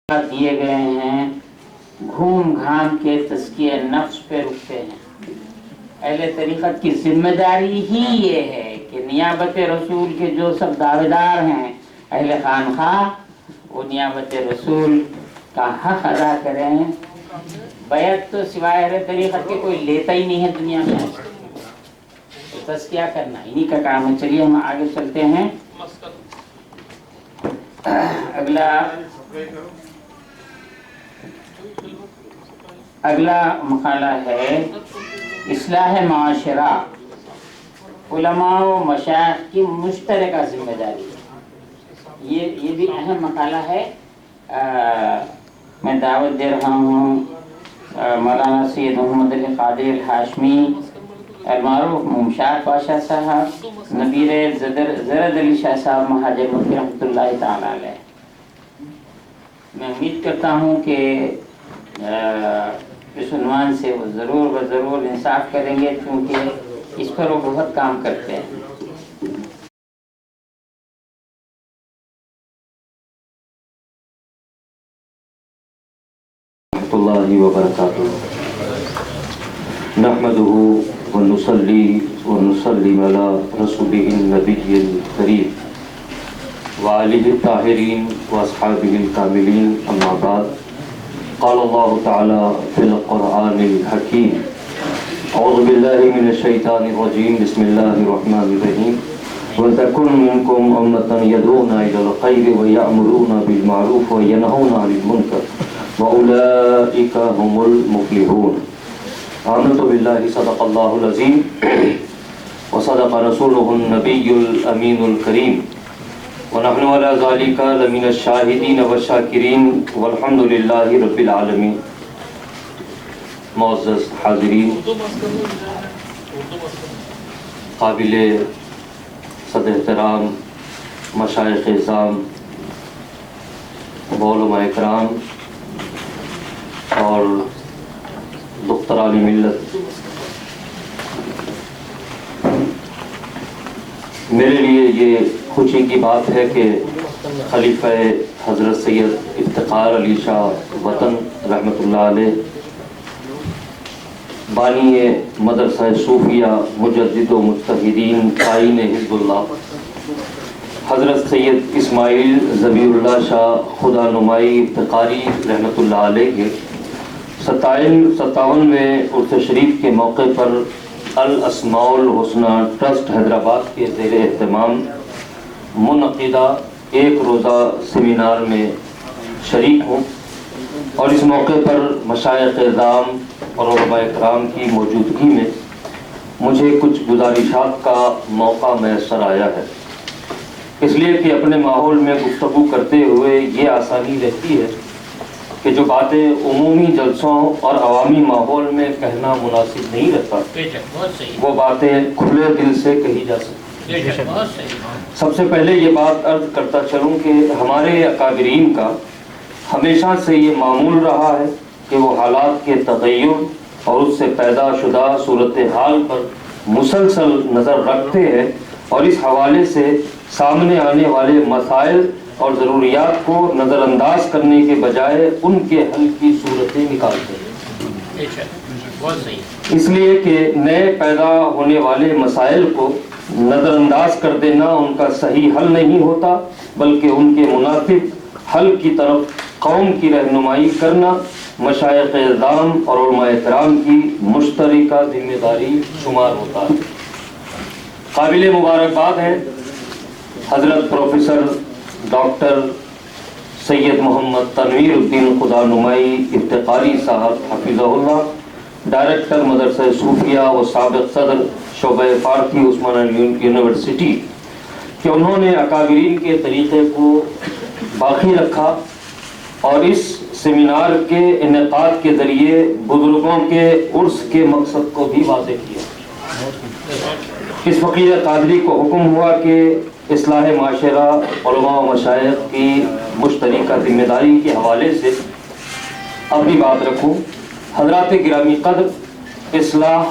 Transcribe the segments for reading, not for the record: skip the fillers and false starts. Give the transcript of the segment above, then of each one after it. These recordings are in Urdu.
دیے گئے ہیں گھوم گھام کے تزکیہ نفس پہ رکتے ہیں۔ اہل طریقت کی ذمہ داری ہی یہ ہے کہ نیابت رسول کے جو سب دعوے دار ہیں اہل خانخواہ، وہ نیابت رسول کا حق ادا کریں۔ بیعت تو سوائے اہل طریقت کے کوئی لیتا ہی نہیں ہے دنیا میں، تزکیہ کرنا انہی کا کام ہے۔ چلیے ہم آگے چلتے ہیں۔ اگلا مقالہ ہے اصلاح معاشرہ، علماء و مشائخ کی مشترکہ ذمہ داری۔ یہ بھی اہم مقالہ ہے۔ میں دعوت دے رہا ہوں مولانا سید محمد علی قادری الہاشمی، المعروف ممشاد پاشا صاحب، نبیر زرد علی شاہ صاحب مہاجر مکی رحمۃ اللہ تعالی علیہ۔ میں امید کرتا ہوں کہ اس عنوان سے وہ ضرور انصاف کریں گے، کیونکہ اس پر وہ بہت کام کرتے ہیں۔ اللہ وبرکاتہ، نحمده ونصلی ونسلم علی رسوله النبی الکریم وآلہ الطاہرین واصحابہ الکاملین، اما بعد۔ قال اللہ تعالی فی القرآن الحکیم، اعوذ باللہ من الشیطان الرجیم، بسم اللہ الرحمن الرحیم، وَلْتَكُنْ مِنْكُمْ أُمَّةٌ يَدْعُونَ إِلَى الْخَيْرِ وَيَأْمُرُونَ بِالْمَعْرُوفِ وَيَنْهَوْنَ عَنِ الْمُنكَرِ وَأُولَئِكَ هُمُ الْمُفْلِحُونَ۔ آمنت باللہ، صدق اللہ العظیم وصدق رسولہ النبی الامین الکریم، ونحن علی ذلک لمن الشاہدین والشاکرین والحمد للہ رب العالمین۔ معزز حاضرین، قابل صد احترام مشائخ اعظام، علماء اکرام اور دختران ملت، میرے لیے یہ خوشی کی بات ہے کہ خلیفہ حضرت سید افتخار علی شاہ وطن رحمۃ اللہ علیہ، بانی مدرسہ صوفیہ، مجدد و مجتہدین، قائم حزب اللہ، حضرت سید اسماعیل ذبیح اللہ شاہ خدا نمائی افتخاری رحمۃ اللہ علیہ کے 57ویں عرس شریف کے موقع پر الاسماء الحسنی ٹرسٹ حیدرآباد کے زیر اہتمام منعقدہ ایک روزہ سیمینار میں شریک ہوں، اور اس موقع پر مشائخ اعظام اور علماء اکرام کی موجودگی میں مجھے کچھ گزارشات کا موقع میسر آیا ہے، اس لیے کہ اپنے ماحول میں گفتگو کرتے ہوئے یہ آسانی رہتی ہے کہ جو باتیں عمومی جلسوں اور عوامی ماحول میں کہنا مناسب نہیں رہتا، وہ باتیں کھلے دل سے کہی جا سکتی۔ سب سے پہلے یہ بات عرض کرتا چلوں کہ ہمارے اکابرین کا ہمیشہ سے یہ معمول رہا ہے کہ وہ حالات کے تغیر اور اس سے پیدا شدہ صورتحال پر مسلسل نظر رکھتے ہیں، اور اس حوالے سے سامنے آنے والے مسائل اور ضروریات کو نظر انداز کرنے کے بجائے ان کے حل کی صورتیں نکالتے ہیں، اس لیے کہ نئے پیدا ہونے والے مسائل کو نظر انداز کر دینا ان کا صحیح حل نہیں ہوتا، بلکہ ان کے مناسب حل کی طرف قوم کی رہنمائی کرنا مشائخ اعظام اور علماء اکرام کی مشترکہ ذمہ داری شمار ہوتا ہے۔ قابل مبارکباد ہے حضرت پروفیسر ڈاکٹر سید محمد تنویر الدین خدا نمائی افتخاری صاحب حفظہ اللہ، ڈائریکٹر مدرسہ صوفیہ و سابق صدر شعبہ فارسی عثمانیہ یونیورسٹی، کہ انہوں نے اکابرین کے طریقے کو باقی رکھا اور اس سیمینار کے انعقاد کے ذریعے بزرگوں کے عرس کے مقصد کو بھی واضح کیا۔ اس فقیر قادری کو حکم ہوا کہ اصلاح معاشرہ، علماء و مشائخ کی مشترکہ ذمہ داری کے حوالے سے اپنی بات رکھوں۔ حضرات گرامی قدر، اصلاح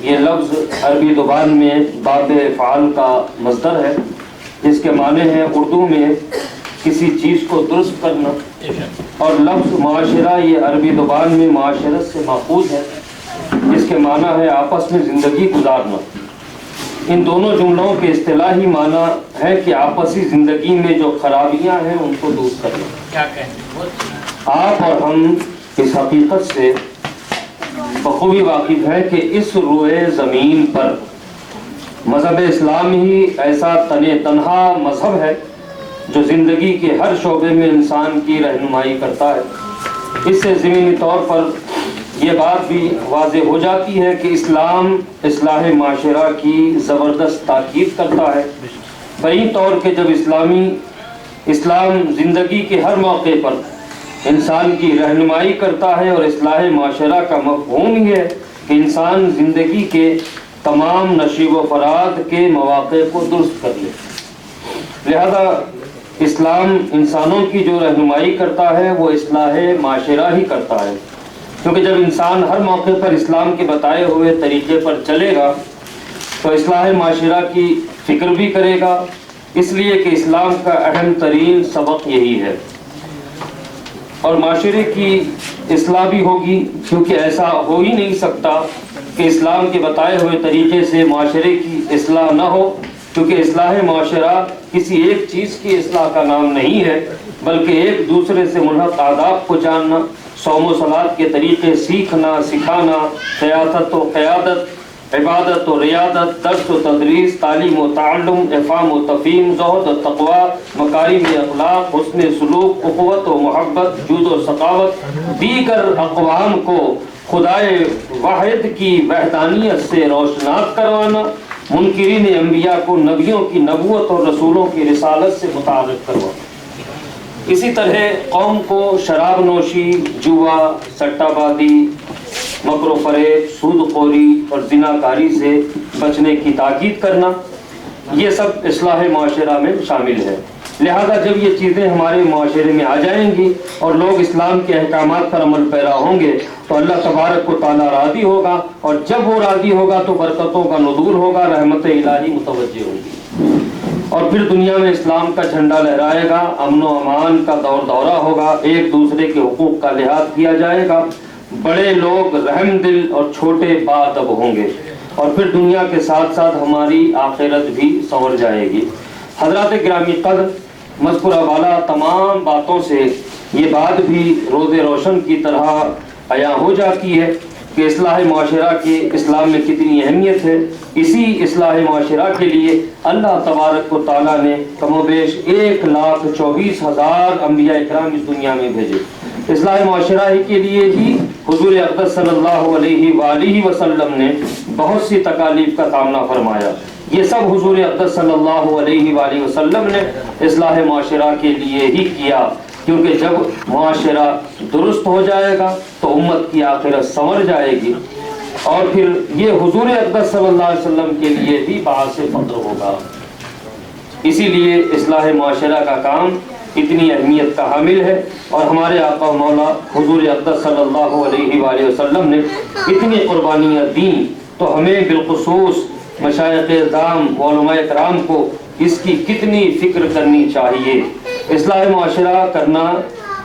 یہ لفظ عربی زبان میں باب فعال کا مصدر ہے، جس کے معنی ہے اردو میں کسی چیز کو درست کرنا، اور لفظ معاشرہ یہ عربی زبان میں معاشرت سے ماخوذ ہے، جس کے معنی ہے آپس میں زندگی گزارنا۔ ان دونوں جملوں کے اصطلاحی معنی ہے کہ آپسی زندگی میں جو خرابیاں ہیں ان کو دور کرنا۔ آپ اور ہم اس حقیقت سے بخوبی واقف ہے کہ اس روئے زمین پر مذہب اسلام ہی ایسا تنہا مذہب ہے جو زندگی کے ہر شعبے میں انسان کی رہنمائی کرتا ہے۔ اس سے ضمنی طور پر یہ بات بھی واضح ہو جاتی ہے کہ اسلام اصلاح معاشرہ کی زبردست تاکید کرتا ہے، بہین طور کہ جب اسلام زندگی کے ہر موقع پر انسان کی رہنمائی کرتا ہے، اور اصلاح معاشرہ کا مفہوم یہ ہے کہ انسان زندگی کے تمام نشیب و فرات کے مواقع کو درست کر لے۔ لہذا اسلام انسانوں کی جو رہنمائی کرتا ہے وہ اصلاح معاشرہ ہی کرتا ہے، کیونکہ جب انسان ہر موقع پر اسلام کے بتائے ہوئے طریقے پر چلے گا تو اصلاح معاشرہ کی فکر بھی کرے گا، اس لیے کہ اسلام کا اہم ترین سبق یہی ہے۔ اور معاشرے کی اصلاح بھی ہوگی، کیونکہ ایسا ہو ہی نہیں سکتا کہ اسلام کے بتائے ہوئے طریقے سے معاشرے کی اصلاح نہ ہو، کیونکہ اصلاح معاشرہ کسی ایک چیز کی اصلاح کا نام نہیں ہے، بلکہ ایک دوسرے سے ملحق آداب کو جاننا، صوم و صلات کے طریقے سیکھنا، سکھانا، سیاست و قیادت، عبادت و ریادت، درس و تدریس، تعلیم و تعلم، افہام و تفہیم، زہد و تقوی، مکارم اخلاق، حسن سلوک، اخوت و محبت، جود و سخاوت، دیگر اقوام کو خدائے واحد کی وحدانیت سے روشناس کروانا، منکرین انبیاء کو نبیوں کی نبوت اور رسولوں کی رسالت سے متعارف کروانا۔ اسی طرح قوم کو شراب نوشی، جوا، سٹہ بازی، مکر و فریب، سود خوری اور زناکاری سے بچنے کی تاکید کرنا، یہ سب اصلاح معاشرہ میں شامل ہے۔ لہذا جب یہ چیزیں ہمارے معاشرے میں آ جائیں گی اور لوگ اسلام کے احکامات پر عمل پیرا ہوں گے تو اللہ تبارک و تعالیٰ راضی ہوگا، اور جب وہ راضی ہوگا تو برکتوں کا نزول ہوگا، رحمت الہی متوجہ ہوگی، اور پھر دنیا میں اسلام کا جھنڈا لہرائے گا، امن و امان کا دور دورہ ہوگا، ایک دوسرے کے حقوق کا لحاظ کیا جائے گا، بڑے لوگ رحم دل اور چھوٹے باادب ہوں گے، اور پھر دنیا کے ساتھ ساتھ ہماری آخرت بھی سنور جائے گی۔ حضرات گرامی قدر، مذکورہ والا تمام باتوں سے یہ بات بھی روز روشن کی طرح عیاں ہو جاتی ہے کہ اصلاح معاشرہ کی اسلام میں کتنی اہمیت ہے۔ اسی اصلاح معاشرہ کے لیے اللہ تبارک و تعالیٰ نے کم و بیش 1,24,000 انبیاء اکرام اس دنیا میں بھیجے۔ اصلاح معاشرہ کے لیے ہی حضور اقدس صلی اللہ علیہ وآلہ وسلم نے بہت سی تکالیف کا سامنا فرمایا۔ یہ سب حضور اقدس صلی اللہ علیہ وآلہ وسلم نے اصلاح معاشرہ کے لیے ہی کیا، کیونکہ جب معاشرہ درست ہو جائے گا تو امت کی آخرت سنور جائے گی، اور پھر یہ حضور اقدس صلی اللہ علیہ وسلم کے لیے بھی باعث فخر ہوگا۔ اسی لیے اصلاح معاشرہ کا کام اتنی اہمیت کا حامل ہے، اور ہمارے آقا و مولا حضور اقدس صلی اللہ علیہ وآلہ وسلم نے اتنی قربانیاں دیں، تو ہمیں بالخصوص مشائخ اعظام علماء کرام کو اس کی کتنی فکر کرنی چاہیے۔ اصلاح معاشرہ کرنا،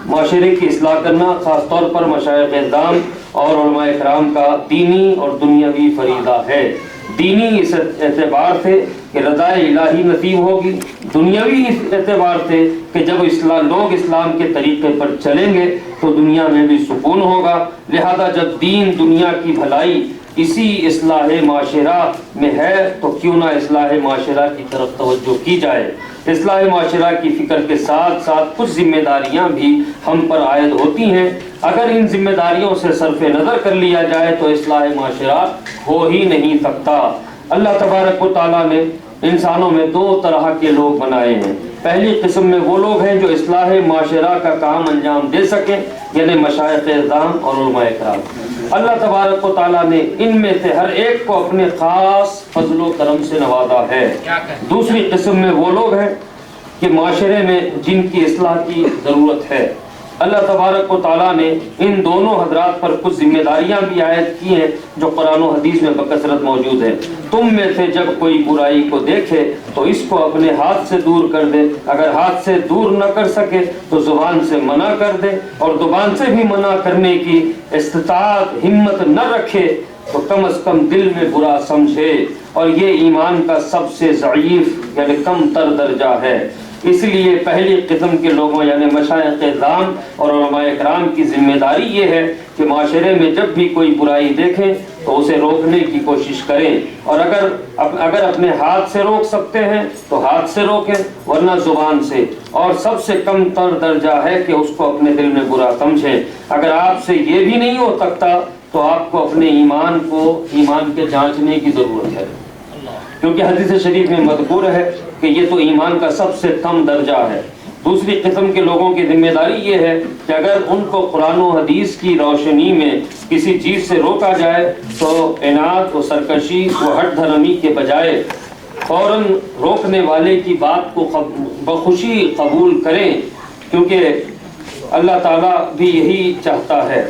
معاشرے کی اصلاح کرنا خاص طور پر مشائخ اعظام اور علماء کرام کا دینی اور دنیاوی فریضہ ہے۔ دینی اس اعتبار سے کہ رضا الہی نصیب ہوگی، دنیاوی اس اعتبار سے کہ جب لوگ اسلام کے طریقے پر چلیں گے تو دنیا میں بھی سکون ہوگا۔ لہذا جب دین دنیا کی بھلائی اسی اصلاح معاشرہ میں ہے تو کیوں نہ اصلاح معاشرہ کی طرف توجہ کی جائے۔ اصلاح معاشرہ کی فکر کے ساتھ ساتھ کچھ ذمہ داریاں بھی ہم پر عائد ہوتی ہیں، اگر ان ذمہ داریوں سے صرف نظر کر لیا جائے تو اصلاح معاشرہ ہو ہی نہیں سکتا۔ اللہ تبارک و تعالیٰ نے انسانوں میں دو طرح کے لوگ بنائے ہیں۔ پہلی قسم میں وہ لوگ ہیں جو اصلاح معاشرہ کا کام انجام دے سکیں، یعنی مشائخ اعظام اور علماء کرام۔ اللہ تبارک و تعالیٰ نے ان میں سے ہر ایک کو اپنے خاص فضل و کرم سے نوازا ہے۔ دوسری قسم میں وہ لوگ ہیں کہ معاشرے میں جن کی اصلاح کی ضرورت ہے، اللہ تبارک و تعالیٰ نے ان دونوں حضرات پر کچھ ذمہ داریاں بھی عائد کی ہیں جو قرآن و حدیث میں بکثرت موجود ہے۔ تم میں سے جب کوئی برائی کو دیکھے تو اس کو اپنے ہاتھ سے دور کر دے، اگر ہاتھ سے دور نہ کر سکے تو زبان سے منع کر دے، اور زبان سے بھی منع کرنے کی استطاعت ہمت نہ رکھے تو کم از کم دل میں برا سمجھے، اور یہ ایمان کا سب سے ضعیف یعنی کم تر درجہ ہے۔ اس لیے پہلی قسم کے لوگوں یعنی مشائخ اعظام اور علماء کرام کی ذمہ داری یہ ہے کہ معاشرے میں جب بھی کوئی برائی دیکھیں تو اسے روکنے کی کوشش کریں، اور اگر اپنے ہاتھ سے روک سکتے ہیں تو ہاتھ سے روکیں، ورنہ زبان سے، اور سب سے کم تر درجہ ہے کہ اس کو اپنے دل میں برا سمجھیں۔ اگر آپ سے یہ بھی نہیں ہو سکتا تو آپ کو اپنے ایمان کے جانچنے کی ضرورت ہے، کیونکہ حدیث شریف میں مذکور ہے کہ یہ تو ایمان کا سب سے کم درجہ ہے۔ دوسری قسم کے لوگوں کی ذمہ داری یہ ہے کہ اگر ان کو قرآن و حدیث کی روشنی میں کسی چیز سے روکا جائے تو عناد و سرکشی و ہٹ دھرمی کے بجائے فوراً روکنے والے کی بات کو بخوشی قبول کریں، کیونکہ اللہ تعالیٰ بھی یہی چاہتا ہے۔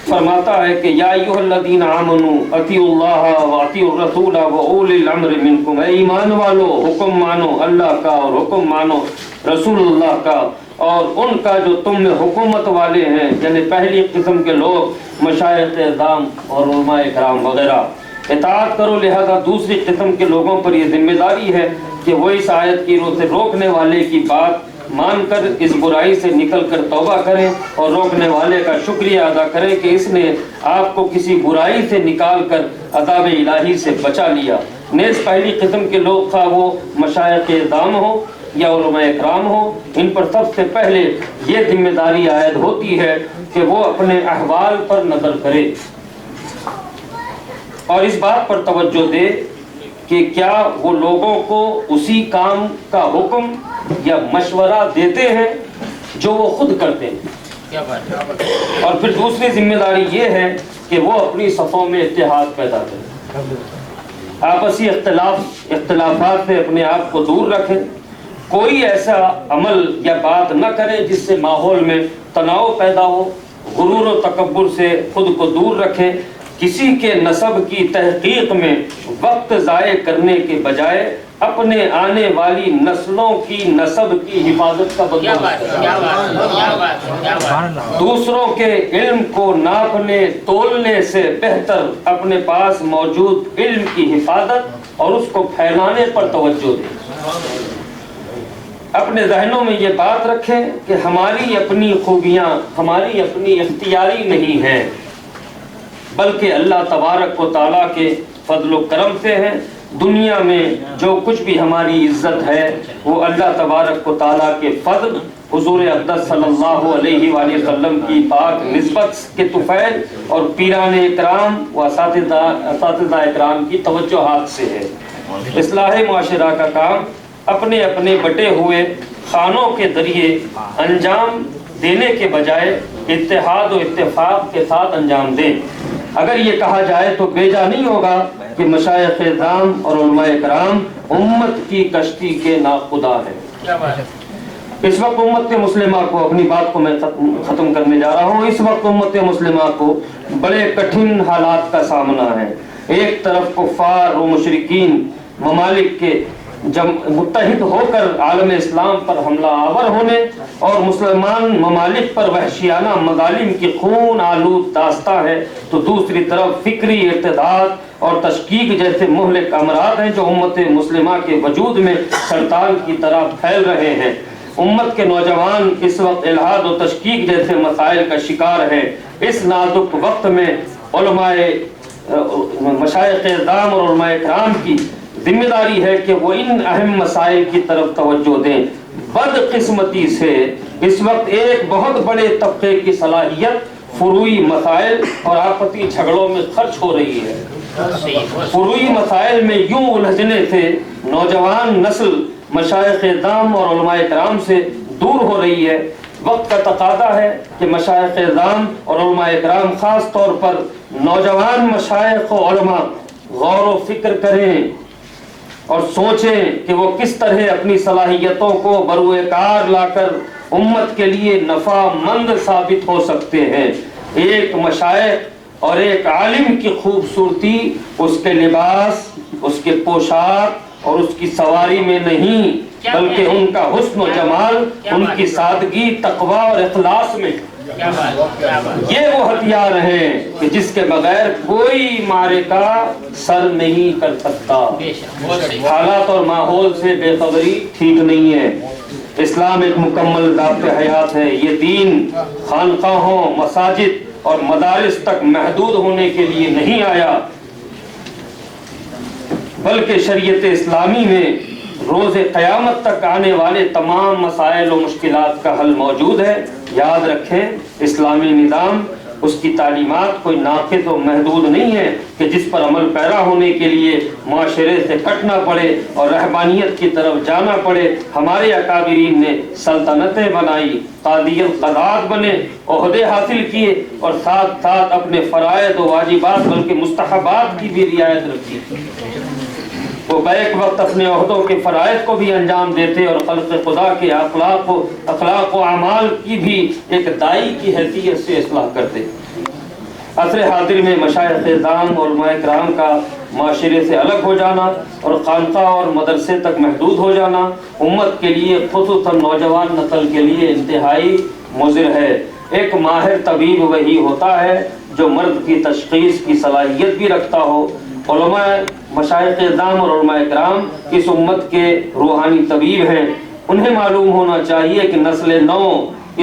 فرماتا ہے کہ یا ایھا الذین آمنوا اطیعوا اللہ واطیعوا الرسول واولی الامر منکم، اے ایمان والو حکم مانو اللہ کا اور حکم مانو رسول اللہ کا، اور ان کا جو تم میں حکومت والے ہیں یعنی پہلی قسم کے لوگ مشائخ اعظام اور علماء کرام وغیرہ، اطاعت کرو۔ لہذا دوسری قسم کے لوگوں پر یہ ذمہ داری ہے کہ وہ اس آیت کی روح سے روکنے والے کی بات مان کر اس برائی سے نکل کر توبہ کریں، اور روکنے والے کا شکریہ ادا کریں کہ اس نے آپ کو کسی برائی سے نکال کر عذاب الہی سے بچا لیا۔ نیز پہلی قسم کے لوگ خواہ وہ مشائخ اعظام ہو یا علماء اکرام ہو، ان پر سب سے پہلے یہ ذمہ داری عائد ہوتی ہے کہ وہ اپنے احوال پر نظر کرے اور اس بات پر توجہ دے کہ کیا وہ لوگوں کو اسی کام کا حکم یا مشورہ دیتے ہیں جو وہ خود کرتے ہیں، اور پھر دوسری ذمہ داری یہ ہے کہ وہ اپنی صفوں میں اتحاد پیدا کریں، آپسی اختلافات سے اپنے آپ کو دور رکھیں، کوئی ایسا عمل یا بات نہ کریں جس سے ماحول میں تناؤ پیدا ہو، غرور و تکبر سے خود کو دور رکھیں، کسی کے نسب کی تحقیق میں وقت ضائع کرنے کے بجائے اپنے آنے والی نسلوں کی نسب کی حفاظت کا بندوبست کریں، دوسروں کے علم کو ناپنے تولنے سے بہتر اپنے پاس موجود علم کی حفاظت اور اس کو پھیلانے پر توجہ دیں۔ اپنے ذہنوں میں یہ بات رکھیں کہ ہماری اپنی خوبیاں ہماری اپنی اختیاری نہیں ہیں، بلکہ اللہ تبارک و تعالیٰ کے فضل و کرم سے ہے۔ دنیا میں جو کچھ بھی ہماری عزت ہے وہ اللہ تبارک و تعالیٰ کے فضل، حضور اقدس صلی اللہ علیہ وآلہ وسلم کی پاک نسبت کے طفیل اور پیران اکرام و اساتذہ اکرام کی توجہات سے ہے۔ اصلاح معاشرہ کا کام اپنے اپنے بٹے ہوئے خانوں کے ذریعے انجام دینے کے بجائے اتحاد و اتفاق کے ساتھ انجام دیں۔ اگر یہ کہا جائے تو بیجا نہیں ہوگا کہ مشائخ اعظام اور علماء کرام امت کی کشتی کے ناخدا ہیں۔ اس وقت امت مسلمہ کو، اپنی بات کو میں ختم کرنے جا رہا ہوں، اس وقت امت مسلمہ کو بڑے کٹھن حالات کا سامنا ہے۔ ایک طرف کفار و مشرکین ممالک کے متحد ہو کر عالم اسلام پر حملہ آور ہونے اور مسلمان ممالک پر وحشیانہ مظالم کی خون آلود داستہ ہے، تو دوسری طرف فکری ارتداد اور تشکیک جیسے مہلک امراض ہیں جو امت مسلمہ کے وجود میں سرطان کی طرح پھیل رہے ہیں۔ امت کے نوجوان اس وقت الحاد و تشکیک جیسے مسائل کا شکار ہیں۔ اس نازک وقت میں علماء مشائخ اعظام اور علماء کرام کی ذمہ داری ہے کہ وہ ان اہم مسائل کی طرف توجہ دیں۔ بدقسمتی سے اس وقت ایک بہت بڑے طبقے کی صلاحیت فروعی مسائل اور آپسی جھگڑوں میں خرچ ہو رہی ہے۔ فروعی مسائل میں یوں الجھنے سے نوجوان نسل مشائخ اعظام اور علماء کرام سے دور ہو رہی ہے۔ وقت کا تقاضا ہے کہ مشائخ اعظام اور علماء کرام خاص طور پر نوجوان مشائخ و علماء غور و فکر کریں اور سوچیں کہ وہ کس طرح اپنی صلاحیتوں کو بروئے کار لا کر امت کے لیے نفع مند ثابت ہو سکتے ہیں۔ ایک مشائخ اور ایک عالم کی خوبصورتی اس کے لباس، اس کے پوشاک اور اس کی سواری میں نہیں، بلکہ ان کا حسن و جمال، ان کی سادگی، تقوی اور اخلاص میں۔ یہ وہ ہتھیار ہیں کہ جس کے بغیر کوئی معرکہ سر نہیں کر سکتا۔ حالات اور ماحول سے بے خبری ٹھیک نہیں ہے۔ اسلام ایک مکمل ضابط حیات ہے۔ یہ دین خانقاہوں، مساجد اور مدارس تک محدود ہونے کے لیے نہیں آیا، بلکہ شریعت اسلامی میں روز قیامت تک آنے والے تمام مسائل و مشکلات کا حل موجود ہے۔ یاد رکھیں، اسلامی نظام، اس کی تعلیمات کوئی ناقص و محدود نہیں ہے کہ جس پر عمل پیرا ہونے کے لیے معاشرے سے کٹنا پڑے اور رہبانیت کی طرف جانا پڑے۔ ہمارے اکابرین نے سلطنتیں بنائی، قاضی القضات بنے، عہدے حاصل کیے اور ساتھ ساتھ اپنے فرائض و واجبات بلکہ مستحبات کی بھی رعایت رکھی۔ وہ بیک وقت اپنے عہدوں کے فرائض کو بھی انجام دیتے اور خلق خدا کے اخلاق و اعمال کی بھی ایک داعی کی حیثیت سے اصلاح کرتے۔ عصر حاضر میں مشائخ اعظام اور علماء کرام کا معاشرے سے الگ ہو جانا اور خانقاہ اور مدرسے تک محدود ہو جانا امت کے لیے، خصوصاً نوجوان نسل کے لیے انتہائی مضر ہے۔ ایک ماہر طبیب وہی ہوتا ہے جو مرض کی تشخیص کی صلاحیت بھی رکھتا ہو۔ علماء، مشائخ اعظام اور علماء کرام اس امت کے روحانی طبیب ہیں۔ انہیں معلوم ہونا چاہیے کہ نسل نو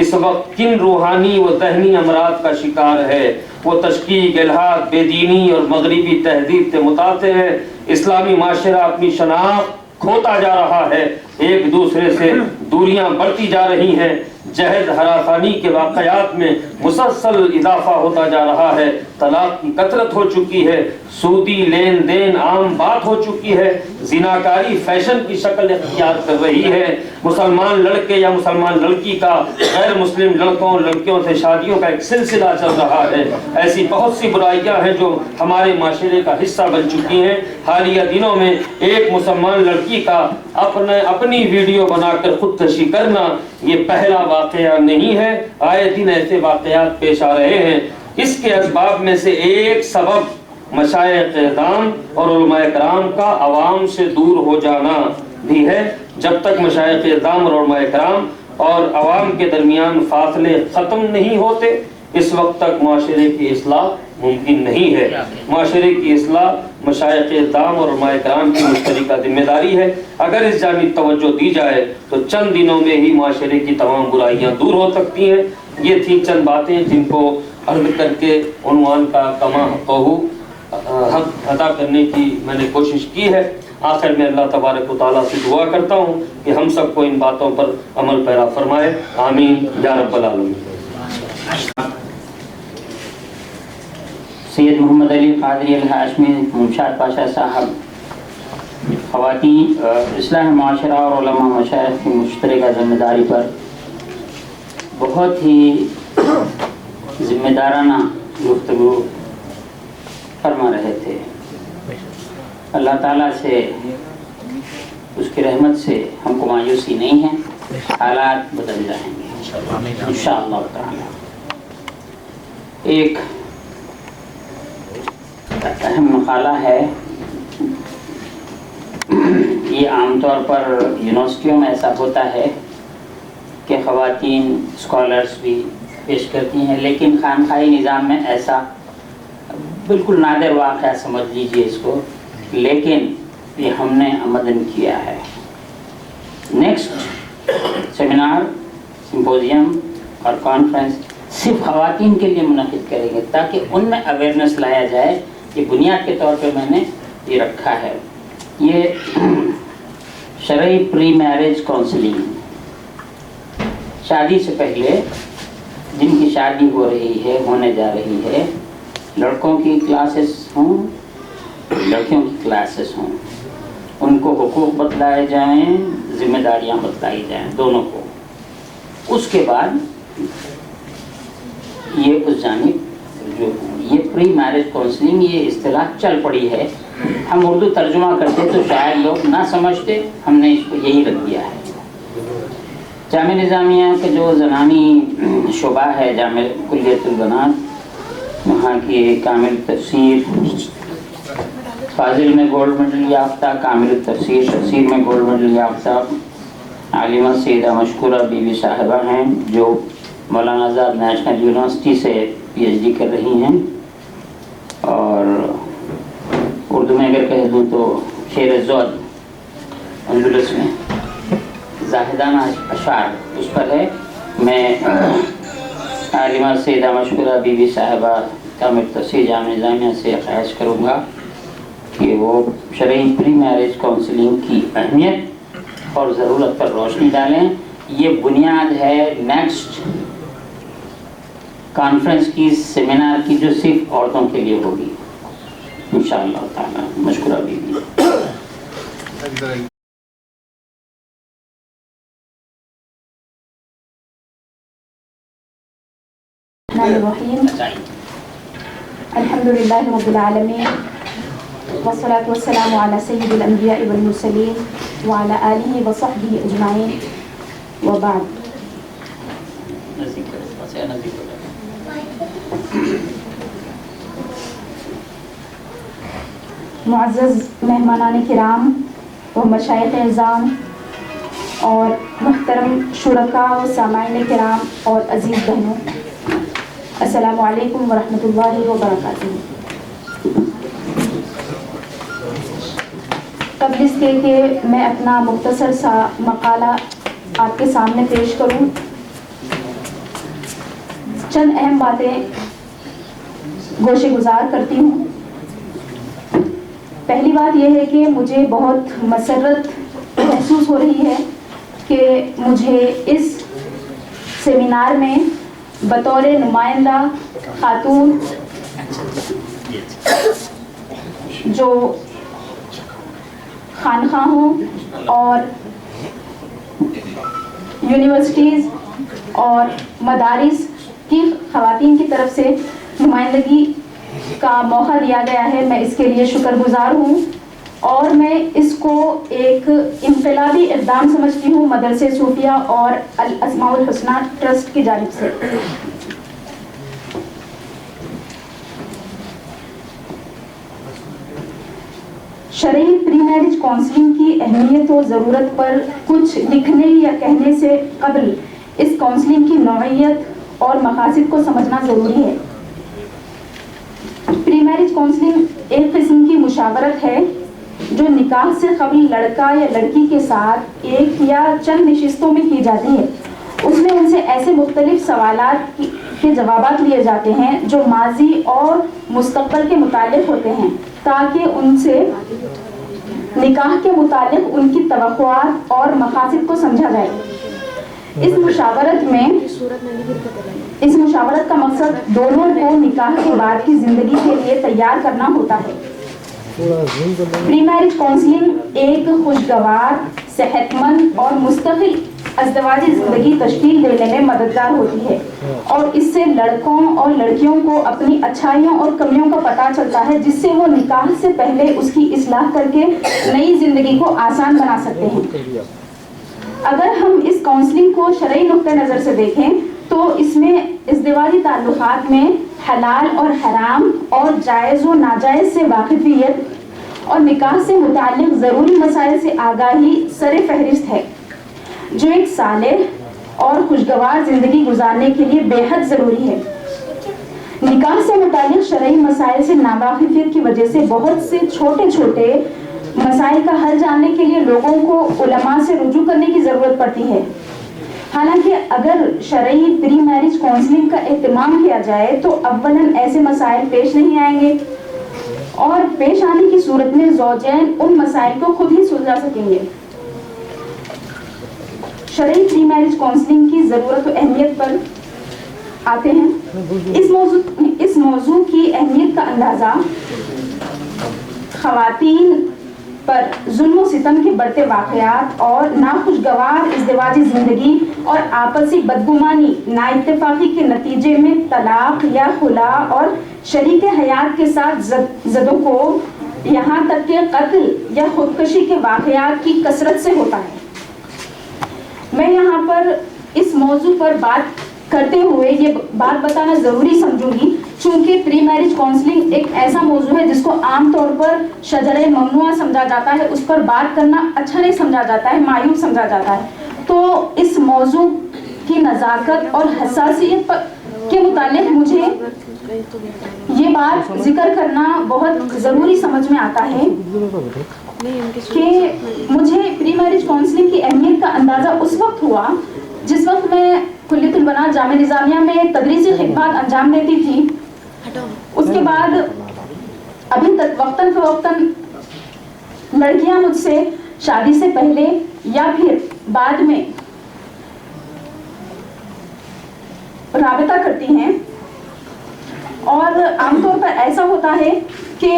اس وقت کن روحانی و ذہنی امراض کا شکار ہے۔ وہ تشکیک، الحاد، بے دینی اور مغربی تہذیب سے متاثر ہے۔ اسلامی معاشرہ اپنی شناخت کھوتا جا رہا ہے، ایک دوسرے سے دوریاں بڑھتی جا رہی ہیں، جہیز ہراسانی کے واقعات میں مسلسل اضافہ ہوتا جا رہا ہے، طلاق کی کثرت ہو چکی ہے، سودی لین دین عام بات ہو چکی ہے، زناکاری فیشن کی شکل اختیار کر رہی ہے، مسلمان لڑکے یا مسلمان لڑکی کا غیر مسلم لڑکوں اور لڑکیوں سے شادیوں کا ایک سلسلہ چل رہا ہے۔ ایسی بہت سی برائیاں ہیں جو ہمارے معاشرے کا حصہ بن چکی ہیں۔ حالیہ دنوں میں ایک مسلمان لڑکی کا اپنی ویڈیو بنا کر خودکشی کرنا یہ پہلا واقعہ نہیں ہے، آئے دن ایسے واقعات پیش آ رہے ہیں۔ اس کے اسباب میں سے ایک سبب مشائخ اعظام اور علماء کرام کا عوام سے دور ہو جانا بھی ہے۔ جب تک مشائخ اعظام اور علماء کرام اور عوام کے درمیان فاصلے ختم نہیں ہوتے، اس وقت تک معاشرے کی اصلاح ممکن نہیں ہے۔ معاشرے کی اصلاح مشائخ اعظام اور علماء کرام کی مشترکہ ذمہ داری ہے۔ اگر اس جانب توجہ دی جائے تو چند دنوں میں ہی معاشرے کی تمام برائیاں دور ہو سکتی ہیں۔ یہ تھی چند باتیں جن کو عرض کر کے عنوان کا کما حق ادا کرنے کی میں نے کوشش کی ہے۔ آخر میں اللہ تبارک و تعالیٰ سے دعا کرتا ہوں کہ ہم سب کو ان باتوں پر عمل پیرا فرمائے، آمین یا رب العالمین۔ سید محمد علی قادری الہاشمی ممشاد پاشا صاحب خواتین اصلاح معاشرہ اور علماء مشائخ کی مشترکہ ذمہ داری پر بہت ہی ذمہ دارانہ گفتگو فرما رہے تھے۔ اللہ تعالیٰ سے، اس کی رحمت سے ہم کو مایوسی نہیں ہے، حالات بدل جائیں گے انشاءاللہ تعالی۔ ایک اہم مقالہ ہے، یہ عام طور پر یونیورسٹیوں میں ایسا ہوتا ہے کہ خواتین اسکالرس بھی پیش کرتی ہیں، لیکن خانقاہی نظام میں ایسا بالکل نادر واقعہ سمجھ لیجئے اس کو، لیکن یہ ہم نے آمدن کیا ہے۔ نیکسٹ سیمینار، سمپوزیم اور کانفرنس صرف خواتین کے لیے منعقد کریں گے تاکہ ان میں اویئرنیس لایا جائے۔ یہ بنیاد کے طور پہ میں نے یہ رکھا ہے۔ یہ شرعی پری میرج کاؤنسلنگ، شادی سے پہلے جن کی شادی ہو رہی ہے، ہونے جا رہی ہے، لڑکوں کی کلاسز ہوں، لڑکیوں کی کلاسز ہوں، ان کو حقوق بتلائے جائیں، ذمہ داریاں بتلائی جائیں دونوں کو۔ اس کے بعد یہ اس جانب جو یہ پری میرج کاؤنسلنگ، یہ اصطلاح چل پڑی ہے۔ ہم اردو ترجمہ کرتے تو شاید لوگ نہ سمجھتے، ہم نے اس کو یہی رکھ دیا ہے۔ جامعہ نظامیہ کا جو زنانی شعبہ ہے جامعہ کلیت البنات، وہاں کی کامل تفسیر فاضل میں گولڈ میڈل یافتہ، کامل تفسیر میں گولڈ میڈل یافتہ عالمہ سیدہ مشکورہ بی بی صاحبہ ہیں، جو مولانا آزاد نیشنل یونیورسٹی سے پی ایچ ڈی کر رہی ہیں، اور اردو میں اگر کہہ دوں تو شعر زود اندلس میں زاہدانہ اشعار اس پر ہے۔ میں عالمہ سیدہ مشکورہ بی بی صاحبہ کامل تفسیر جامعہ نظامیہ سے خواہش کروں گا کہ وہ شرعی پری میرج کاؤنسلنگ کی اہمیت اور ضرورت پر روشنی ڈالیں۔ یہ بنیاد ہے نیکسٹ کانفرنس کی، سیمینار کی، جو صرف عورتوں کے لیے ہوگی انشاءاللہ تعالی۔ مشکورہ بی بی۔ الرحیم الحمدللہ رب العالمین والصلاة والسلام علی سید الانبیاء والمرسلین وعلی آلہ وصحبہ اجمعین وبعد۔ معزز مہمانان کرام و مشائخ اعظام اور محترم شرکاء و سامعین کرام اور عزیز بہنوں، السلام علیکم ورحمۃ اللہ وبرکاتہ۔ قبل اس کے کہ میں اپنا مختصر سا مقالہ آپ کے سامنے پیش کروں، چند اہم باتیں گوشے گزار کرتی ہوں۔ پہلی بات یہ ہے کہ مجھے بہت مسرت محسوس ہو رہی ہے کہ مجھے اس سیمینار میں بطور نمائندہ خاتون جو خانقاہوں اور یونیورسٹیز اور مدارس کی خواتین کی طرف سے نمائندگی کا موقع دیا گیا ہے، میں اس کے لیے شکر گزار ہوں، اور میں اس کو ایک انقلابی اقدام سمجھتی ہوں مدرسہ صوفیہ اور الاسماء الحسنی ٹرسٹ کی جانب سے۔ شرعی پری میرج کاؤنسلنگ کی اہمیت و ضرورت پر کچھ لکھنے یا کہنے سے قبل اس کاؤنسلنگ کی نوعیت اور مقاصد کو سمجھنا ضروری ہے۔ پری میرج کاؤنسلنگ ایک قسم کی مشاورت ہے جو نکاح سے قبل لڑکا یا لڑکی کے ساتھ ایک یا چند نشستوں میں کی جاتی ہے۔ اس میں ان سے ایسے مختلف سوالات کے جوابات لیے جاتے ہیں جو ماضی اور مستقبل کے متعلق ہوتے ہیں، تاکہ ان سے نکاح کے متعلق ان کی توقعات اور مقاصد کو سمجھا جائے۔ اس مشاورت کا مقصد دونوں کو نکاح کے بعد کی زندگی کے لیے تیار کرنا ہوتا ہے۔ پری میرج کاؤنسلنگ ایک خوشگوار، صحت مند اور مستقل ازدواجی زندگی تشکیل دینے میں مددگار ہوتی ہے، اور اس سے لڑکوں اور لڑکیوں کو اپنی اچھائیوں اور کمیوں کا پتہ چلتا ہے، جس سے وہ نکاح سے پہلے اس کی اصلاح کر کے نئی زندگی کو آسان بنا سکتے ہیں۔ اگر ہم اس کاؤنسلنگ کو شرعی نقطہ نظر سے دیکھیں تو اس میں ازدواجی تعلقات میں حلال اور حرام اور جائز و ناجائز سے واقفیت اور نکاح سے متعلق ضروری مسائل سے آگاہی سر فہرست ہے، جو ایک صالح اور خوشگوار زندگی گزارنے کے لیے بے حد ضروری ہے۔ نکاح سے متعلق شرعی مسائل سے ناواقفیت کی وجہ سے بہت سے چھوٹے چھوٹے مسائل کا حل جاننے کے لیے لوگوں کو علماء سے رجوع کرنے کی ضرورت پڑتی ہے۔ حالانکہ اگر شرعی پری میرج کاؤنسلنگ کا اہتمام کیا جائے تو اولاً ایسے مسائل پیش نہیں آئیں گے، اور پیش آنے کی صورت میں زوجین ان مسائل کو خود ہی سلجھا سکیں گے۔ شرعی پری میرج کاؤنسلنگ کی ضرورت و اہمیت پر آتے ہیں۔ اس موضوع کی اہمیت کا اندازہ خواتین پر ظلم و ستم کے بڑھتے واقعات اور ناخوشگوار ازدواجی زندگی اور آپسی بدگمانی، نااتفاقی کے نتیجے میں طلاق یا خلا اور شریک حیات کے ساتھ زدوں کو، یہاں تک کہ قتل یا خودکشی کے واقعات کی کثرت سے ہوتا ہے۔ میں یہاں پر اس موضوع پر بات کرتے ہوئے یہ بات بتانا ضروری سمجھوں گی، چونکہ پری میرج کاؤنسلنگ ایک ایسا موضوع ہے جس کو عام طور پر شجرہ ممنوعہ سمجھا جاتا ہے، اس پر بات کرنا اچھا نہیں سمجھا جاتا ہے، معیوب سمجھا جاتا ہے۔ تو اس موضوع کی نزاکت اور حساسیت کے متعلق مجھے یہ بات ذکر کرنا بہت ضروری سمجھ میں آتا ہے کہ مجھے پری میرج کاؤنسلنگ کی اہمیت کا اندازہ اس وقت ہوا جس وقت میں کلیۃ البنات جامعہ نظامیہ میں تدریسی خدمات انجام دیتی تھی۔ اس کے بعد ابھی تک وقتاً فوقتاً لڑکیاں مجھ سے شادی سے پہلے یا پھر بعد میں رابطہ کرتی ہیں، اور عام طور پر ایسا ہوتا ہے کہ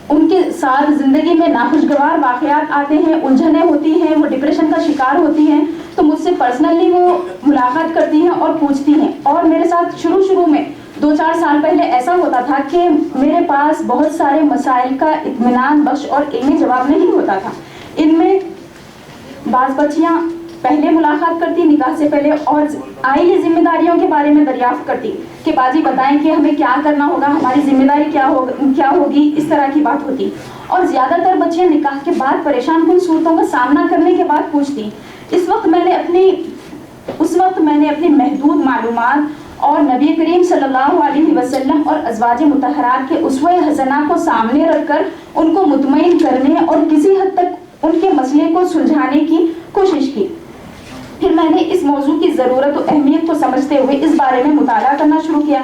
ان کے ساتھ زندگی میں ناخوشگوار واقعات آتے ہیں، الجھنیں ہوتی ہیں، وہ ڈپریشن کا شکار ہوتی ہیں، تو مجھ سے پرسنلی وہ ملاقات کرتی ہیں اور پوچھتی ہیں۔ اور میرے ساتھ شروع میں 2-4 سال پہلے ایسا ہوتا تھا کہ میرے پاس بہت سارے مسائل کا اطمینان بخش اور علمی جواب نہیں ہوتا تھا۔ ان میں بعض بچیاں پہلے ملاقات کرتی نکاح سے پہلے اور آئلی ذمہ داریوں کے بارے میں دریافت کرتی کہ باجی بتائیں کہ ہمیں کیا کرنا ہوگا، ہماری ذمہ داری کیا ہوگی، اس طرح کی بات ہوتی۔ اور زیادہ تر بچیاں نکاح کے بعد پریشان کن صورتوں کا سامنا کرنے کے بعد پوچھتی۔ اس وقت میں نے اپنی محدود معلومات اور نبی کریم صلی اللہ علیہ وسلم اور ازواج مطہرات کے اسوہ حسنہ کو سامنے رکھ کر ان کو مطمئن کرنے اور کسی حد تک ان کے مسئلے کو سلجھانے کی کوشش کی۔ پھر میں نے اس موضوع کی ضرورت و اہمیت کو سمجھتے ہوئے اس بارے میں مطالعہ کرنا شروع کیا۔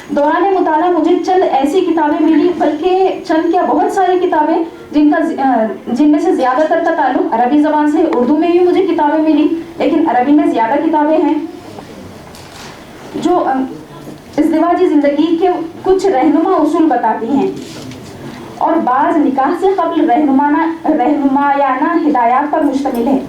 دوران مطالعہ مجھے چند ایسی کتابیں ملی، بلکہ چند کیا بہت ساری کتابیں جن میں سے زیادہ تر کا تعلق عربی زبان سے، اردو میں بھی مجھے کتابیں ملی لیکن عربی میں زیادہ کتابیں ہیں جو ازدواجی زندگی کے کچھ رہنما اصول بتاتی ہیں اور بعض نکاح سے قبل رہنمایانہ ہدایات پر مشتمل ہے۔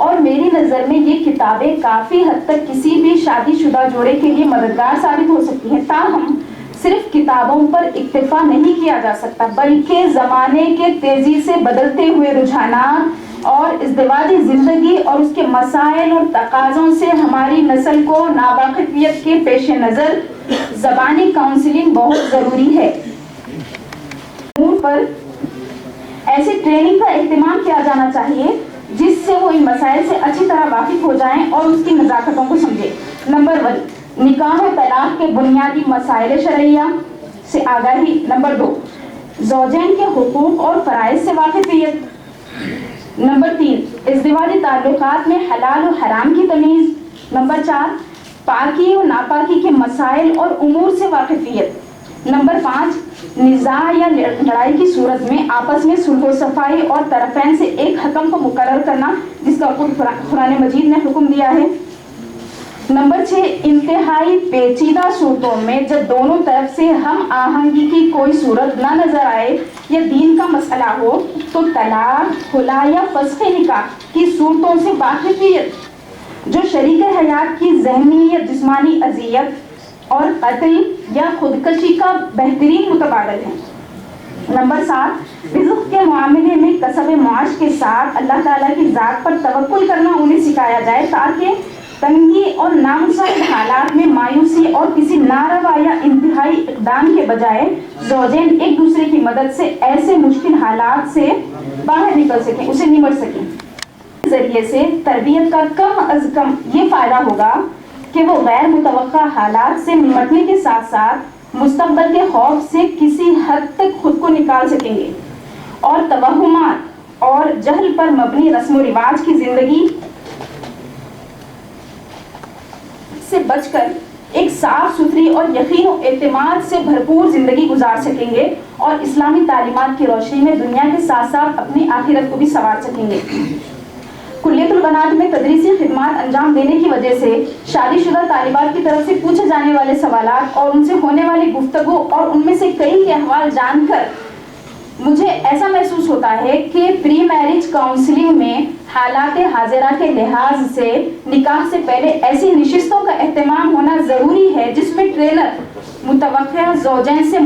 اور میری نظر میں یہ کتابیں کافی حد تک کسی بھی شادی شدہ جوڑے کے لیے مددگار ثابت ہو سکتی ہیں۔ تاہم صرف کتابوں پر اکتفا نہیں کیا جا سکتا، بلکہ زمانے کے تیزی سے بدلتے ہوئے رجحانات اور ازدواجی زندگی اور اس کے مسائل اور تقاضوں سے ہماری نسل کو ناواقفیت کے پیش نظر زبانی کاؤنسلنگ بہت ضروری ہے۔ پر ایسی ٹریننگ کا اہتمام کیا جانا چاہیے جس سے وہ ان مسائل سے اچھی طرح واقف ہو جائیں اور اس کی نزاکتوں کو سمجھیں۔ نمبر 1، نکاح و طلاق کے بنیادی مسائل شرعیہ سے آگاہی۔ نمبر 2، زوجین کے حقوق اور فرائض سے واقفیت۔ نمبر 3، ازدواجی تعلقات میں حلال و حرام کی تمیز۔ نمبر 4، پاکی و ناپاکی کے مسائل اور امور سے واقفیت۔ نمبر 5، نزاع یا لڑائی کی صورت میں آپس میں صلح و صفائی اور طرفین سے ایک حکم کو مقرر کرنا جس کا خود قرآن مجید نے حکم دیا ہے۔ نمبر 6، انتہائی پیچیدہ صورتوں میں جب دونوں طرف سے ہم آہنگی کی کوئی صورت نہ نظر آئے یا دین کا مسئلہ ہو تو طلاق، خلا یا فسخ نکاح کی صورتوں سے واقفیت جو شریک حیات کی ذہنی یا جسمانی اذیت اور قتل یا خودکشی کا بہترین متبادل ہے۔ نمبر 7، رزق کے معاملے میں کسب معاش کے ساتھ اللہ تعالیٰ کی ذات پر توکل کرنا انہیں سکھایا جائے تاکہ تنگی اور نامساعد حالات میں مایوسی اور کسی ناروا یا انتہائی اقدام کے بجائے زوجین ایک دوسرے کی مدد سے ایسے مشکل حالات سے باہر نکل سکیں، اسے نمٹ سکیں۔ اس ذریعے سے تربیت کا کم از کم یہ فائدہ ہوگا کہ وہ غیر متوقع حالات سے نمٹنے کے ساتھ ساتھ مستقبل کے خوف سے کسی حد تک خود کو نکال سکیں گے اور توہمات اور جہل پر مبنی رسم و رواج کی زندگی سے بچ کر ایک صاف ستھری اور یقین و اعتماد سے بھرپور زندگی گزار سکیں گے اور اسلامی تعلیمات کی روشنی میں دنیا کے ساتھ ساتھ اپنی آخرت کو بھی سنوار سکیں گے۔ کلیۃ البنات میں تدریسی خدمات انجام دینے کی وجہ سے شادی شدہ طالبات کی طرف سے پوچھے جانے والے سوالات اور ان سے ہونے والی گفتگو اور ان میں سے کئی کے احوال جان کر مجھے ایسا محسوس ہوتا ہے کہ پری میرج کاؤنسلنگ میں حالات حاضرہ کے لحاظ سے نکاح سے پہلے ایسی نشستوں کا اہتمام ہونا ضروری ہے جس میں ٹرینر متوقع زوجین سے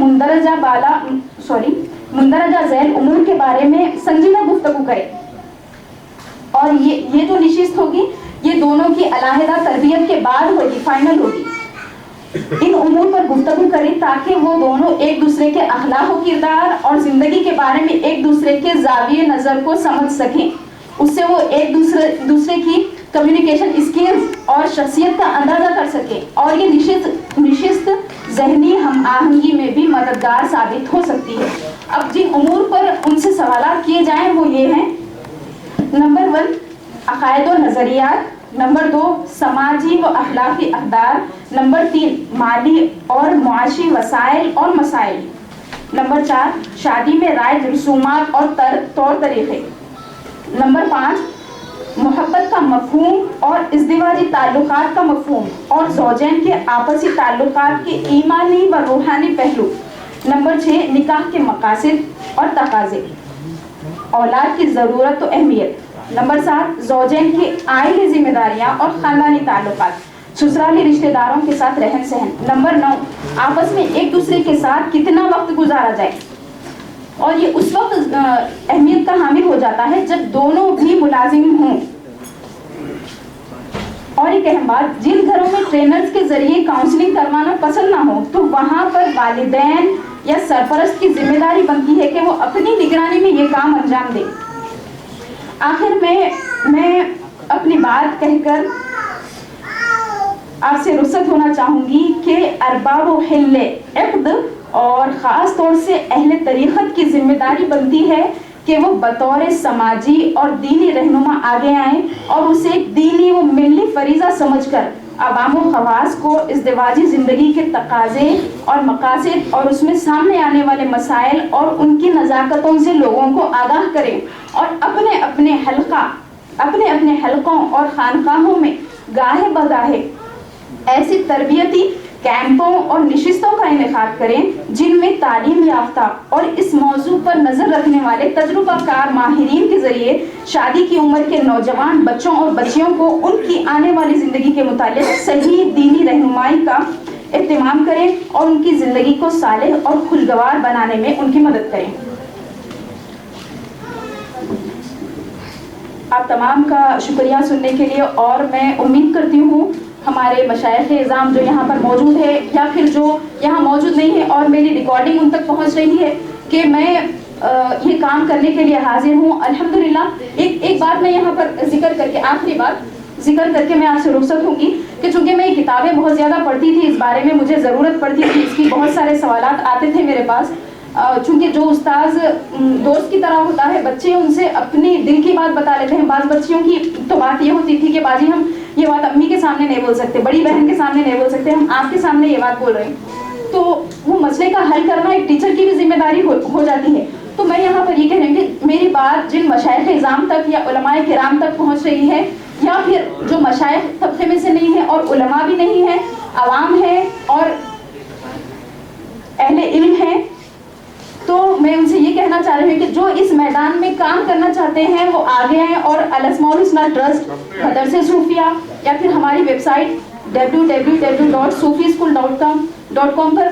مندرجہ ذیل امور کے بارے میں سنجیدہ گفتگو کرے۔ اور یہ جو نشست ہوگی یہ دونوں کی علیحدہ تربیت کے بعد ہوگی، فائنل ہوگی۔ ان امور پر گفتگو کریں تاکہ وہ دونوں ایک دوسرے کے اخلاق و کردار اور زندگی کے بارے میں ایک دوسرے کے زاویہ نظر کو سمجھ سکیں، اس سے وہ ایک دوسرے کی کمیونیکیشن اسکلز اور شخصیت کا اندازہ کر سکیں، اور یہ نشست ذہنی ہم آہنگی میں بھی مددگار ثابت ہو سکتی ہے۔ اب جن امور پر ان سے سوالات کیے جائیں وہ یہ ہیں: نمبر 1 عقائد و نظریات، نمبر 2 سماجی و اخلاقی اقدار، نمبر 3 مالی اور معاشی وسائل اور مسائل، نمبر 4 شادی میں رائج رسومات اور طور طریقے، نمبر 5 محبت کا مفہوم اور ازدواجی تعلقات کا مفہوم اور زوجین کے آپسی تعلقات کے ایمانی و روحانی پہلو، نمبر 6 نکاح کے مقاصد اور تقاضے، اولاد کی ضرورت و اہمیت، نمبر 7 زوجین کی عائلی ذمہ داریاں اور خاندانی تعلقات، سسرالی رشتہ داروں کے ساتھ رہن سہن، نمبر 9 آپس میں ایک دوسرے کے ساتھ کتنا وقت گزارا جائے، اور یہ اس وقت اہمیت کا حامل ہو جاتا ہے جب دونوں بھی ملازم ہوں۔ اور ایک اہم بات، جن گھروں میں ٹرینرز کے ذریعے کاؤنسلنگ کروانا پسند نہ ہو تو وہاں پر والدین یا سرپرست کی ذمہ داری بنتی ہے کہ وہ اپنی نگرانی میں یہ کام انجام دے۔ آخر میں اپنی بات کہہ کر آپ سے رخصت ہونا چاہوں گی کہ ارباب و حل عقد اور خاص طور سے اہل طریقت کی ذمہ داری بنتی ہے کہ وہ بطور سماجی اور دینی رہنما آگے آئیں اور اسے ایک دینی و ملی فریضہ سمجھ کر عوام و خواص کو ازدواجی زندگی کے تقاضے اور مقاصد اور اس میں سامنے آنے والے مسائل اور ان کی نزاکتوں سے لوگوں کو آگاہ کریں، اور اپنے اپنے حلقوں اور خانقاہوں میں گاہے بگاہے ایسی تربیتی کیمپوں اور نشستوں کا انعقاد کریں جن میں تعلیم یافتہ اور اس موضوع پر نظر رکھنے والے تجربہ کار ماہرین کے ذریعے شادی کی عمر کے نوجوان بچوں اور بچیوں کو ان کی آنے والی زندگی کے متعلق صحیح دینی رہنمائی کا اہتمام کریں اور ان کی زندگی کو صالح اور خوشگوار بنانے میں ان کی مدد کریں۔ آپ تمام کا شکریہ سننے کے لیے، اور میں امید کرتی ہوں ہمارے مشائخ اعظام جو یہاں پر موجود ہے یا پھر جو یہاں موجود نہیں ہے اور میری ریکارڈنگ ان تک پہنچ رہی ہے کہ میں یہ کام کرنے کے لیے حاضر ہوں۔ الحمدللہ ایک بات میں یہاں پر ذکر کر کے، آخری بات ذکر کر کے میں آپ سے رخصت ہوں گی کہ چونکہ میں یہ کتابیں بہت زیادہ پڑھتی تھی، اس بارے میں مجھے ضرورت پڑتی تھی، اس کی بہت سارے سوالات آتے تھے میرے پاس، چونکہ جو استاذ دوست کی طرح ہوتا ہے، بچے ان سے اپنی دل کی بات بتا لیتے ہیں۔ بعض بچیوں کی تو بات یہ ہوتی تھی کہ باجی ہم یہ بات امی کے سامنے نہیں بول سکتے، بڑی بہن کے سامنے نہیں بول سکتے، ہم آپ کے سامنے یہ بات بول رہے ہیں، تو وہ مسئلے کا حل کرنا ایک ٹیچر کی بھی ذمہ داری ہو جاتی ہے۔ تو میں یہاں پر یہ کہہ رہی ہوں کہ میری بات جن مشائخ اعظام تک یا علماء کرام تک پہنچ رہی ہے، یا پھر جو مشائخ طبقے میں سے نہیں ہے اور علماء بھی نہیں ہے، عوام ہے اور اہل علم ہے، تو میں ان سے یہ کہنا چاہ رہی ہوں کہ جو اس میدان میں کام کرنا چاہتے ہیں وہ آگے آئیں اور الاسماء الحسنی ٹرسٹ، مدرسہ صوفیہ یا پھر ہماری ویب سائٹ www.sufischool.com پر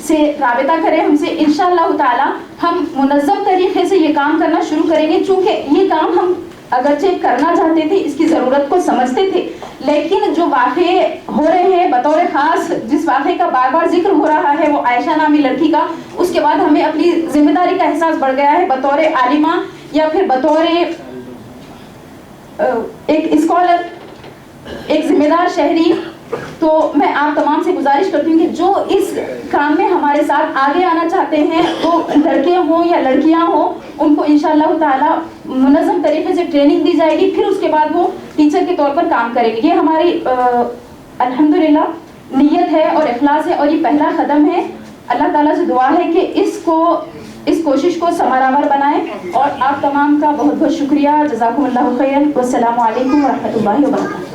سے رابطہ کریں ہم سے۔ انشاءاللہ تعالی ہم منظم طریقے سے یہ کام کرنا شروع کریں گے، چونکہ یہ کام ہم اگرچہ کرنا چاہتے تھے، اس کی ضرورت کو سمجھتے تھے، لیکن جو واقعے ہو رہے ہیں بطور خاص، جس واقعے کا بار بار ذکر ہو رہا ہے وہ عائشہ نامی لڑکی کا، اس کے بعد ہمیں اپنی ذمہ داری کا احساس بڑھ گیا ہے بطور عالمہ یا پھر بطور ایک اسکالر، ایک ذمہ دار شہری۔ تو میں آپ تمام سے گزارش کرتی ہوں کہ جو اس کام میں ہمارے ساتھ آگے آنا چاہتے ہیں، وہ لڑکے ہوں یا لڑکیاں ہوں، ان کو انشاءاللہ تعالی منظم طریقے سے ٹریننگ دی جائے گی، پھر اس کے بعد وہ ٹیچر کے طور پر کام کریں گے۔ یہ ہماری الحمدللہ نیت ہے اور اخلاص ہے، اور یہ پہلا قدم ہے۔ اللہ تعالیٰ سے دعا ہے کہ اس کوشش کو ثمرآور بنائیں، اور آپ تمام کا بہت بہت شکریہ۔ جزاکم اللہ خیرا، والسلام علیکم ورحمۃ اللہ وبرکاتہ۔